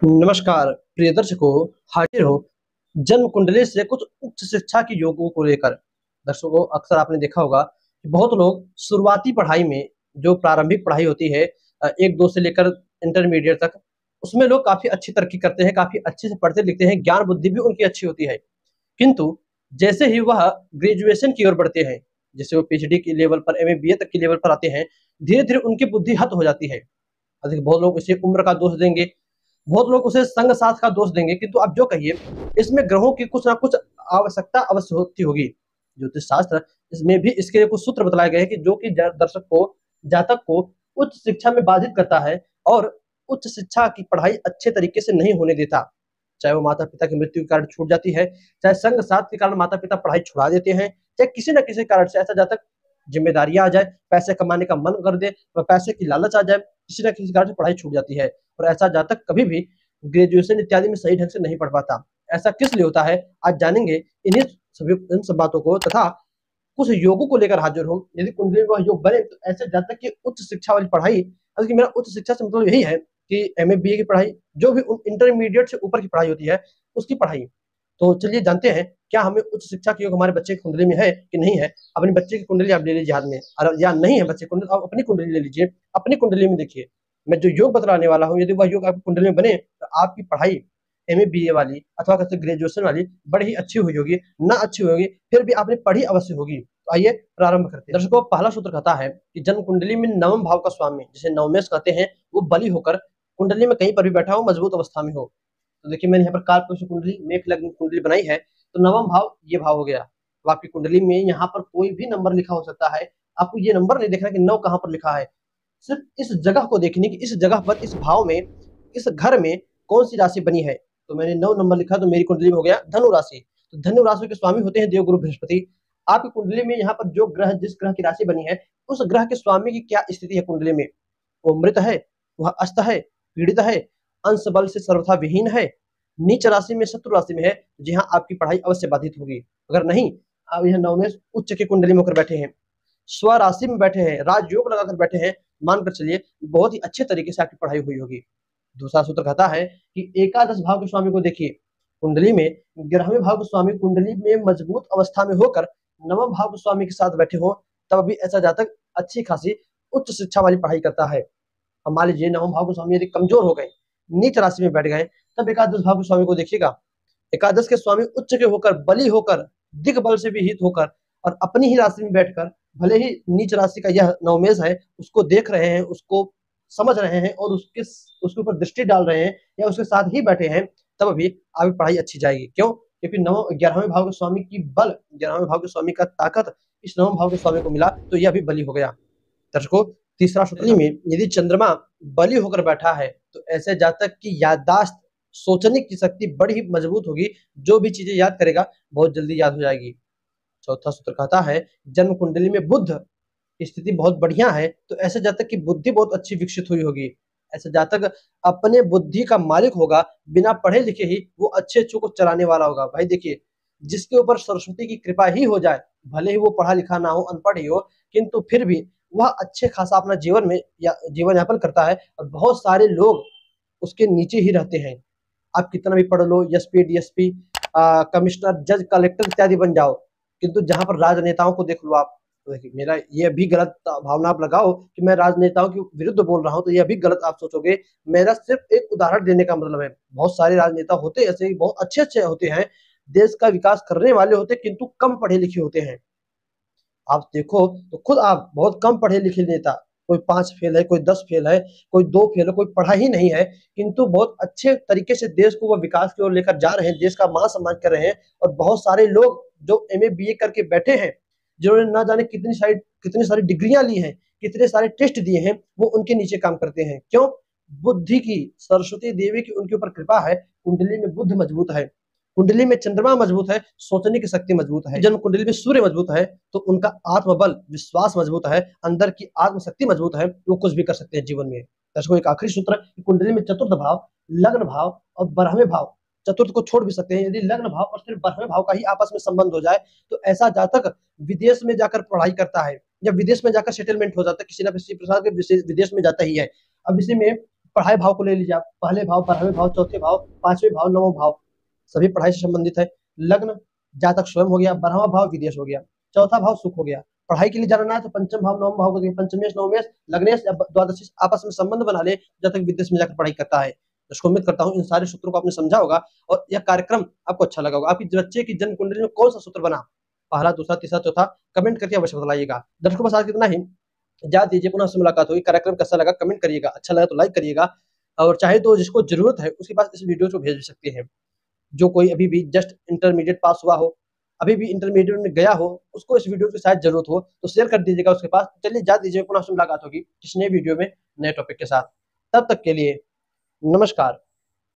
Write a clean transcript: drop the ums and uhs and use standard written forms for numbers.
नमस्कार प्रिय दर्शकों, हाजिर हो जन्म कुंडली से कुछ उच्च शिक्षा के योगों को लेकर। दर्शकों, अक्सर आपने देखा होगा कि बहुत लोग शुरुआती पढ़ाई में जो प्रारंभिक पढ़ाई होती है 1-2 से लेकर इंटरमीडिएट तक, उसमें लोग काफ़ी अच्छी तरक्की करते हैं, काफ़ी अच्छे से पढ़ते लिखते हैं, ज्ञान बुद्धि भी उनकी अच्छी होती है। किंतु जैसे ही वह ग्रेजुएशन की ओर बढ़ते हैं, जैसे वो पीएचडी के लेवल पर, एमए, बीए तक के लेवल पर आते हैं, धीरे-धीरे उनकी बुद्धि हद हो जाती है। अधिक बहुत लोग इसे उम्र का दोष देंगे, बहुत लोग उसे संग साथ का दोष देंगे, किंतु आप जो कहिए, इसमें ग्रहों की कुछ ना कुछ आवश्यकता अवश्य होती होगी। ज्योतिष शास्त्र इसमें भी इसके लिए कुछ सूत्र बतलाए गए हैं कि जो कि दर्शक को, जातक को उच्च शिक्षा में बाधित करता है और उच्च शिक्षा की पढ़ाई अच्छे तरीके से नहीं होने देता। चाहे वो माता पिता की मृत्यु के कारण छूट जाती है, चाहे संग साथ के कारण माता पिता पढ़ाई छुड़ा देते हैं, चाहे किसी न किसी कारण से ऐसा जातक जिम्मेदारियां आ जाए, पैसे कमाने का मन कर दे और पैसे की लालच आ जाए, किसी न किसी कारण से पढ़ाई छूट जाती है और ऐसा जातक कभी भी ग्रेजुएशन इत्यादि में सही ढंग से नहीं पढ़ पाता। ऐसा किस लिए होता है, आज जानेंगे। इन सब बातों को तथा कुछ योगों को लेकर हाजिर हूँ। यदि कुंडली में वह योग बने तो ऐसे जातक की उच्च शिक्षा वाली पढ़ाई, बल्कि मेरा उच्च शिक्षा से मतलब यही है कि एमए बीए की पढ़ाई, जो भी इंटरमीडिएट से ऊपर की पढ़ाई होती है उसकी पढ़ाई। तो चलिए जानते हैं, क्या हमें उच्च शिक्षा की योग हमारे बच्चे की कुंडली में है कि नहीं है। अपनी बच्चे की कुंडली आप ले लीजिए हाथ में, और या नहीं है बच्चे कुंडली, आप अपनी कुंडली ले लीजिए। अपनी कुंडली में देखिए, मैं जो योग बतलाने वाला हूँ, यदि वह योग आपकी कुंडली में बने तो आपकी पढ़ाई एमए बीए वाली अथवा ग्रेजुएशन वाली बड़ी ही अच्छी हुई होगी। ना अच्छी होगी फिर भी आपने पढ़ी अवश्य होगी। तो आइए प्रारंभ करते हैं। दर्शकों, पहला सूत्र कहता है कि जन्म कुंडली में नवम भाव का स्वामी, जिसे नवमेश कहते हैं, वो बली होकर कुंडली में कहीं पर भी बैठा हो, मजबूत अवस्था में हो। तो देखिए, मैंने यहाँ पर कालपुरुष कुंडली, मेष लग्न कुंडली बनाई है, तो नवम भाव ये भाव हो गया। तो आपकी कुंडली में यहाँ पर कोई भी नंबर लिखा हो सकता है। आपको ये नंबर नहीं देखना कि 9 कहाँ पर लिखा है, सिर्फ इस जगह को देखनी कि इस जगह पर, इस भाव में, इस घर में कौन सी राशि बनी है। तो मैंने 9 नंबर लिखा, तो मेरी कुंडली में हो गया धनु राशि। तो धनु राशि के स्वामी होते हैं देवगुरु बृहस्पति। आपकी कुंडली में यहाँ पर जो ग्रह, जिस ग्रह की राशि बनी है, उस ग्रह के स्वामी की क्या स्थिति है कुंडली में। वो मृत है, वह अस्त है, पीड़ित है, अंश बल से सर्वथा विहीन है, नीच राशि में, शत्रु राशि में है, जी हाँ, आपकी पढ़ाई अवश्य बाधित होगी। अगर नहीं, आप यह नवमेश उच्च की कुंडली में होकर बैठे हैं, स्वराशि में बैठे हैं, राजयोग लगाकर बैठे हैं, मानकर चलिए बहुत ही अच्छे तरीके से आपकी पढ़ाई हुई होगी। दूसरा सूत्र कहता है कि एकादश भाव के स्वामी को देखिए, कुंडली में 11वें भाव के स्वामी कुंडली में मजबूत अवस्था में होकर नवम भाव के स्वामी के साथ बैठे हो, तब भी ऐसा जातक अच्छी खासी उच्च शिक्षा वाली पढ़ाई करता है। अब मान लीजिए नवम भाव के स्वामी यदि कमजोर हो गए, नीच राशि में बैठ गए, तब एकादश भाव के स्वामी को देखिएगा। एकादश के स्वामी उच्च के होकर, बली होकर, दिग्बल से विहित होकर और अपनी ही राशि में बैठकर, भले ही नीच राशि का यह नवमेश है, उसको देख रहे हैं, उसको समझ रहे हैं और उसके ऊपर दृष्टि डाल रहे हैं या उसके साथ ही बैठे हैं, तब भी आपकी पढ़ाई अच्छी जाएगी। क्यों? क्योंकि 11वें भाव के स्वामी की बल, 11वें भाव के स्वामी का ताकत इस नवम भाव के स्वामी को मिला, तो यह भी बली हो गया। दर्शकों, तीसरा सूत्र में यदि चंद्रमा बली होकर बैठा है, तो ऐसे जातक की याददाश्त, सोचने की शक्ति बड़ी ही मजबूत होगी। जो भी चीजें याद करेगा बहुत जल्दी याद हो जाएगी। चौथा सूत्र कहता है जन्म कुंडली में बुध की स्थिति बहुत बढ़िया है, तो ऐसे जातक की बुद्धि बहुत अच्छी विकसित हुई होगी। ऐसे जातक अपने बुद्धि का मालिक होगा, बिना पढ़े लिखे ही वो अच्छे अच्छों को चलाने वाला होगा। भाई देखिए, जिसके ऊपर सरस्वती की कृपा ही हो जाए, भले ही वो पढ़ा लिखा ना हो, अनपढ़ ही हो, किंतु फिर भी वह अच्छे खासा अपना जीवन में या जीवन यापन करता है और बहुत सारे लोग उसके नीचे ही रहते हैं। आप कितना भी पढ़ लो, एसपी, डीएसपी, कमिश्नर, जज, कलेक्टर इत्यादि बन जाओ, किंतु जहां पर राजनेताओं को देख लो आप, तो देखिए, मेरा ये भी गलत भावना आप लगाओ कि मैं राजनेताओं के विरुद्ध बोल रहा हूं, तो यह भी गलत आप सोचोगे। मेरा सिर्फ एक उदाहरण देने का मतलब है। बहुत सारे राजनेता होते ऐसे ही, बहुत अच्छे अच्छे होते हैं, देश का विकास करने वाले होते, किंतु कम पढ़े लिखे होते हैं। आप देखो तो खुद आप बहुत कम पढ़े लिखे नेता, कोई 5 फेल है, कोई 10 फेल है, कोई 2 फेल है, कोई पढ़ा ही नहीं है, किंतु बहुत अच्छे तरीके से देश को वो विकास की ओर लेकर जा रहे हैं, देश का मान सम्मान कर रहे हैं। और बहुत सारे लोग जो एमए बीए करके बैठे हैं, जिन्होंने ना जाने कितनी सारी डिग्रियां ली हैं, कितने सारे टेस्ट दिए हैं, वो उनके नीचे काम करते हैं। क्यों? बुद्धि की, सरस्वती देवी की उनके ऊपर कृपा है, कुंडली में बुद्ध मजबूत है, कुंडली में चंद्रमा मजबूत है, सोचने की शक्ति मजबूत है, जन्म कुंडली में सूर्य मजबूत है, तो उनका आत्मबल, विश्वास मजबूत है, अंदर की आत्मशक्ति मजबूत है, वो कुछ भी कर सकते हैं जीवन में। दर्शकों, एक आखिरी सूत्र, कुंडली में चतुर्थ भाव, लग्न भाव और 12वें भाव, चतुर्थ को छोड़ भी सकते हैं, यदि लग्न भाव और सिर्फ 12वें भाव का ही आपस में संबंध हो जाए, तो ऐसा जातक विदेश में जाकर पढ़ाई करता है या विदेश में जाकर सेटलमेंट हो जाता है, किसी न किसी प्रकार के विदेश में जाता ही है। अब इसी में पढ़ाई भाव को ले लीजिए आप, पहले भाव, 12वें भाव, चौथे भाव, 5वें भाव, 9वां भाव, सभी पढ़ाई से संबंधित है। लग्न, जातक स्वयं हो गया, 12वां भाव विदेश हो गया, चौथा भाव सुख हो गया। पढ़ाई के लिए जाना है तो पंचम भाव, नवम भाव को देखिए, पंचमेश, नवमेश, लग्नेश या द्वादशीश आपस में संबंध बना ले जब तक विदेश में जाकर पढ़ाई करता है। दोस्तों उम्मीद करता हूँ इन सारे सूत्रों को आपने समझा होगा और यह कार्यक्रम आपको अच्छा लगा होगा। आपकी बच्चे की जन्म कुंडली में कौन सा सूत्र बना, पहला, दूसरा, तीसरा, चौथा, कमेंट करके अवश्य बताइएगा। दर्शकों बस आज कितना ही, इजाजत दीजिए, पुनः से मुलाकात होगी। कार्यक्रम कैसा लगा कमेंट करिएगा, अच्छा लगा तो लाइक करिएगा और चाहे तो जिसको जरूरत है उसके पास इस वीडियो को भेज सकते हैं। जो कोई अभी भी जस्ट इंटरमीडिएट पास हुआ हो, अभी भी इंटरमीडिएट में गया हो, उसको इस वीडियो की शायद जरूरत हो तो शेयर कर दीजिएगा उसके पास। चलिए इजाजत दीजिए, पुनः से मुलाकात होगी किसी नए वीडियो में नए टॉपिक के साथ। तब तक के लिए नमस्कार।